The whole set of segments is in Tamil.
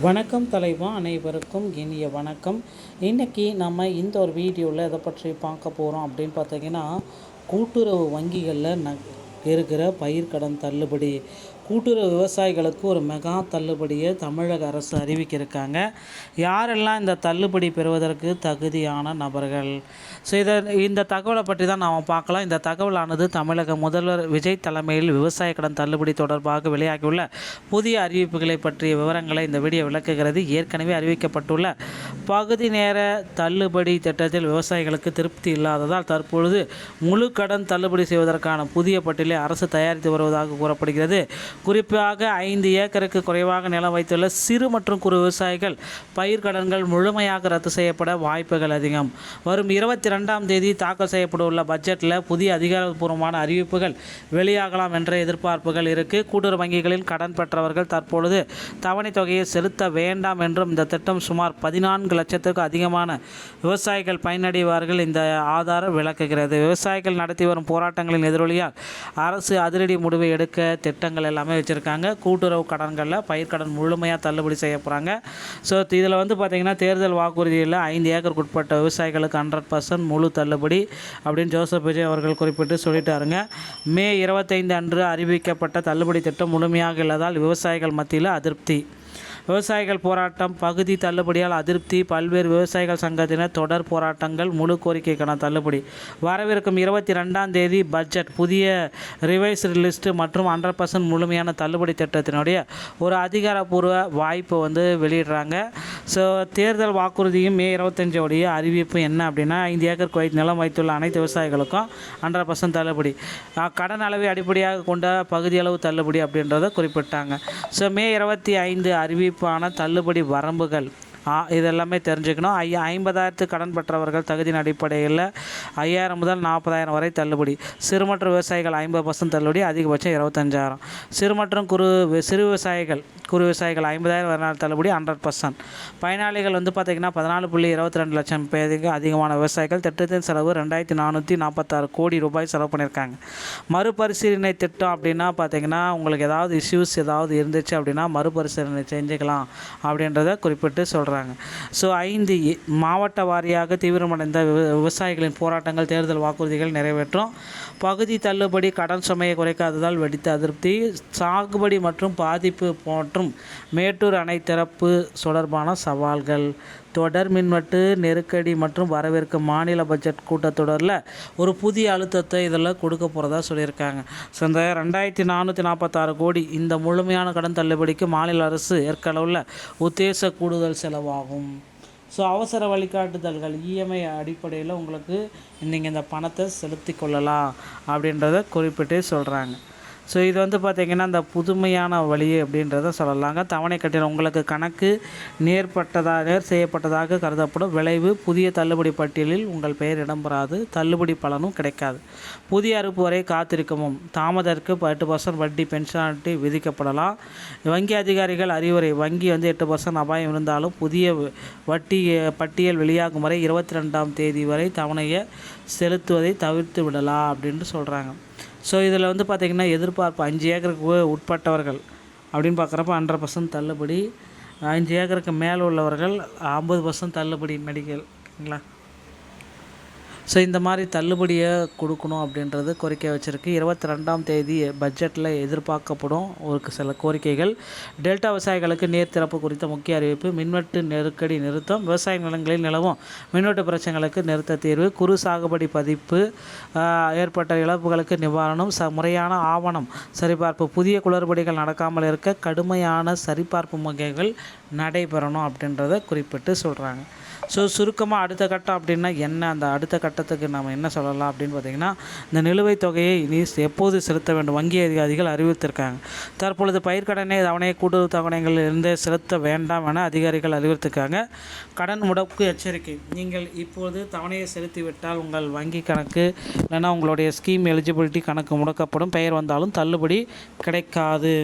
வணக்கம் தலைவா, அனைவருக்கும் இனிய வணக்கம். இன்றைக்கி நம்ம இந்த ஒரு வீடியோவில் எதை பற்றி பார்க்க போகிறோம் அப்படின்னு பார்த்தீங்கன்னா, கூட்டுறவு வங்கிகளில் இருக்கிற பயிர்க்கடன் தள்ளுபடி. கூட்டுறவு விவசாயிகளுக்கு ஒரு மெகா தள்ளுபடியை தமிழக அரசு அறிவிக்கிருக்காங்க. யாரெல்லாம் இந்த தள்ளுபடி பெறுவதற்கு தகுதியான நபர்கள்? ஸோ இந்த தகவலை பற்றி தான் நாம் பார்க்கலாம். இந்த தகவலானது தமிழக முதல்வர் விஜய் தலைமையில் விவசாய கடன் தள்ளுபடி தொடர்பாக வெளியாகியுள்ள புதிய அறிவிப்புகளை பற்றிய விவரங்களை இந்த வீடியோ விளக்குகிறது. ஏற்கனவே அறிவிக்கப்பட்டுள்ள பகுதி நேர தள்ளுபடி திட்டத்தில் விவசாயிகளுக்கு திருப்தி இல்லாததால் தற்பொழுது முழு கடன் தள்ளுபடி செய்வதற்கான புதிய பட்டியலை அரசு தயாரித்து வருவதாக கூறப்படுகிறது. குறிப்பாக 5 ஏக்கருக்கு குறைவாக நிலம் வைத்துள்ள சிறு மற்றும் குறு விவசாயிகள் பயிர்க்கடன்கள் முழுமையாக ரத்து செய்யப்பட வாய்ப்புகள் அதிகம். வரும் 22ஆம் தேதி தாக்கல் செய்யப்படவுள்ள பட்ஜெட்டில் புதிய அதிகாரப்பூர்வமான அறிவிப்புகள் வெளியாகலாம் என்ற எதிர்பார்ப்புகள் இருக்கு. கூட்டுறவு வங்கிகளில் கடன் பெற்றவர்கள் தற்பொழுது தவணை தொகையை செலுத்த வேண்டாம் என்றும், இந்த திட்டம் சுமார் 14 லட்சத்துக்கு அதிகமான விவசாயிகள் பயனடைவார்கள் இந்த ஆதாரம் விளக்குகிறது. விவசாயிகள் நடத்தி வரும் போராட்டங்களின் எதிரொலியால் அரசு அதிரடி முடிவை எடுக்க திட்டங்கள் எல்லாமே வச்சுருக்காங்க. கூட்டுறவு கடன்களில் பயிர்க்கடன் முழுமையாக தள்ளுபடி செய்ய போகிறாங்க. ஸோ இதில் பார்த்திங்கன்னா தேர்தல் வாக்குறுதியில் 5 ஏக்கருக்கு உட்பட்ட விவசாயிகளுக்கு 100% முழு தள்ளுபடி அப்படின்னு ஜோசப் விஜய் அவர்கள் குறிப்பிட்டு சொல்லிட்டாருங்க. மே 25 அன்று அறிவிக்கப்பட்ட தள்ளுபடி திட்டம் முழுமையாக இல்லாதால் விவசாயிகள் மத்தியில் அதிருப்தி. விவசாயிகள் போராட்டம், பகுதி தள்ளுபடியால் அதிருப்தி. பல்வேறு விவசாயிகள் சங்கத்தினர் தொடர் போராட்டங்கள். முழு கோரிக்கைக்கான தள்ளுபடி. வரவிருக்கும் 22ஆம் தேதி பட்ஜெட் புதிய ரிவைஸ்டு லிஸ்ட் மற்றும் 100% முழுமையான தள்ளுபடி திட்டத்தினுடைய ஒரு அதிகாரப்பூர்வ வாய்ப்பு வெளியிடுறாங்க. ஸோ தேர்தல் வாக்குறுதியும் மே 25 உடைய அறிவிப்பு என்ன அப்படின்னா, 5 ஏக்கர் நிலம் வைத்துள்ள அனைத்து விவசாயிகளுக்கும் 100% தள்ளுபடி. கடன் அளவை அடிப்படையாக கொண்ட பகுதியளவு தள்ளுபடி அப்படின்றத குறிப்பிட்டாங்க. ஸோ மே 25 அறிவிப்பான தள்ளுபடி வரம்புகள் இதெல்லாமே தெரிஞ்சுக்கணும். 50,000 கடன் பெற்றவர்கள் தகுதியின் அடிப்படையில் 5,000 முதல் 40,000 வரை தள்ளுபடி. சிறு மற்றும் விவசாயிகள் 50% தள்ளுபடி, அதிகபட்சம் 25,000. சிறு மற்றும் குறு விவசாயிகள் 50,000 வரை தள்ளுபடி 100%. பயனாளிகள் பார்த்திங்கன்னா 14.22 லட்சம் பேருக்கு அதிகமான விவசாயிகள். திட்டத்தின் செலவு 2,446 கோடி ரூபாய் செலவு பண்ணியிருக்காங்க. மறுபரிசீலனை திட்டம் அப்படின்னா பார்த்திங்கன்னா, உங்களுக்கு ஏதாவது இஷ்யூஸ் இருந்துச்சு அப்படின்னா மறுபரிசீலனை செஞ்சுக்கலாம் அப்படின்றத குறிப்பிட்டு சொல்கிறாங்க. ஸோ 5 மாவட்ட வாரியாக தீவிரமடைந்த விவசாயிகளின் போராட்டங்கள் தொடர்தல் வாக்குறுதிகள் நிறைவேற்றும். பகுதி தள்ளுபடி கடன் சுமையை குறைக்காததால் வெடித்த அதிருப்தி. சாகுபடி மற்றும் பாதிப்பு மற்றும் மேட்டூர் அணை திறப்பு தொடர்பான சவால்கள். தொடர் மின்வெட்டு நெருக்கடி மற்றும் வரவிருக்கும் மாநில பட்ஜெட் கூட்டத்தொடரில் ஒரு புதிய அழுத்தத்தை இதில் கொடுக்க போகிறதா சொல்லியிருக்காங்க. ஸோ இந்த 2,446 கோடி இந்த முழுமையான கடன் தள்ளுபடிக்கு மாநில அரசு ஏற்கனவே உத்தேச கூடுதல் செலவாகும். ஸோ அவசர வழிகாட்டுதல்கள் இஎம்ஐ அடிப்படையில் உங்களுக்கு நீங்கள் இந்த பணத்தை செலுத்தி கொள்ளலாம் அப்படின்றத குறிப்பிட்டு சொல்கிறாங்க. ஸோ இது பார்த்திங்கன்னா இந்த புதுமையான வழி அப்படின்றத சொல்லலாங்க. தவணை கட்டின உங்களுக்கு கணக்கு நேர் செய்யப்பட்டதாக கருதப்படும். விளைவு புதிய தள்ளுபடி பட்டியலில் உங்கள் பெயர் இடம்பெறாது. தள்ளுபடி பலனும் கிடைக்காது. புதிய அறிவிப்பு வரை காத்திருக்கவும். தாமதத்திற்கு 8% வட்டி பென்ஷனாலிட்டி விதிக்கப்படலாம். வங்கி அதிகாரிகள் அறிவுரை. வங்கி 8% அபாயம் இருந்தாலும் புதிய வட்டி பட்டியல் வெளியாகும் வரை 22ஆம் தேதி வரை தவணையை செலுத்துவதை தவிர்த்து விடலாம் அப்படின்னு சொல்கிறாங்க. ஸோ இதில் பார்த்திங்கன்னா எதிர்பார்ப்பு 5 ஏக்கருக்கு உட்பட்டவர்கள் அப்படின்னு பார்க்குறப்ப 100% தள்ளுபடி. 5 ஏக்கருக்கு மேலே உள்ளவர்கள் 50% தள்ளுபடி மெடிக்கல்ங்களா. ஸோ இந்த மாதிரி தள்ளுபடியை கொடுக்கணும் அப்படின்றது கோரிக்கை வச்சுருக்கு. 22ஆம் தேதி பட்ஜெட்டில் எதிர்பார்க்கப்படும் ஒரு சில கோரிக்கைகள். டெல்டா விவசாயிகளுக்கு நீர் திறப்பு குறித்த முக்கிய அறிவிப்பு. மின்வெட்டு நெருக்கடி நிறுத்தம். விவசாய நிலங்களில் நிலவும் மின்வெட்டு பிரச்சனைகளுக்கு நிறுத்த தீர்வு. குறு சாகுபடி பதிப்பு ஏற்பட்ட இழப்புகளுக்கு நிவாரணம். முறையான ஆவணம் சரிபார்ப்பு. புதிய குளறுபடிகள் நடக்காமல் இருக்க கடுமையான சரிபார்ப்பு முறைகள் நடைபெறணும் அப்படின்றத குறிப்பிட்டு சொல்கிறாங்க. ஸோ சுருக்கமாக அடுத்த கட்டம் அப்படின்னா என்ன, அந்த அடுத்த கட்டத்துக்கு நம்ம என்ன சொல்லலாம் அப்படின்னு பார்த்திங்கன்னா, இந்த நிலுவைத் தொகையை நீ எப்போது செலுத்த வேண்டும் வங்கி அதிகாரிகள் அறிவித்திருக்காங்க. தற்பொழுது பயிர்க்கடனை தவணை கூட்டுறவு தவணைகளிலிருந்து செலுத்த வேண்டாம் என அதிகாரிகள் அறிவித்திருக்காங்க. கடன் முடக்கு எச்சரிக்கை. நீங்கள் இப்போது தவணையை செலுத்திவிட்டால் உங்கள் வங்கி கணக்கு இல்லைன்னா உங்களுடைய ஸ்கீம் எலிஜிபிலிட்டி கணக்கு முடக்கப்படும். பெயர் வந்தாலும் தள்ளுபடி கிடைக்காது.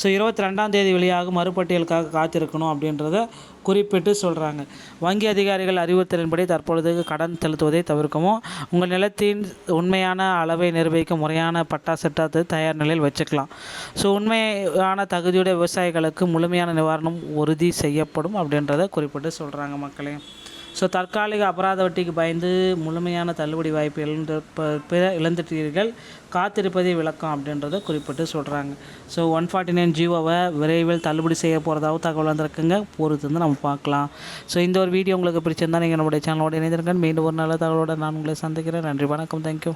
ஸோ 22ஆம் தேதி வெளியாகும் மறுபட்டியலுக்காக காத்திருக்கணும் அப்படின்றத குறிப்பிட்டு சொல்கிறாங்க. வங்கி அதிகாரிகள் அறிவுறுத்தலின்படி தற்பொழுது கடன் செலுத்துவதை தவிர்க்கவும், உங்கள் நிலத்தின் உண்மையான அளவை நிர்வகிக்க முறையான பட்டா சட்டத்தை தயார் நிலையில் வச்சுக்கலாம். ஸோ உண்மையான தகுதியுடைய விவசாயிகளுக்கு முழுமையான நிவாரணம் உறுதி செய்யப்படும் அப்படின்றத குறிப்பிட்டு சொல்கிறாங்க மக்களே. ஸோ தற்காலிக அபராத வட்டிக்கு பயந்து முழுமையான தள்ளுபடி வாய்ப்பு இழந்துட்டீர்கள், காத்திருப்பதை விளக்கம் அப்படின்றத குறிப்பிட்டு சொல்கிறாங்க. ஸோ 149 ஜியோவை விரைவில் தள்ளுபடி செய்ய போகிறதாகவும் தகவல் வந்திருக்குங்க. பொறுத்து வந்து நம்ம பார்க்கலாம். ஸோ இந்த ஒரு வீடியோ உங்களுக்கு பிடிச்சிருந்தால் நீங்கள் நம்முடைய சேனலோட இணைந்திருக்கேன். மீண்டும் ஒரு நல்ல தகவலோடு நான் உங்களை சந்திக்கிறேன். நன்றி, வணக்கம், தேங்க்யூ.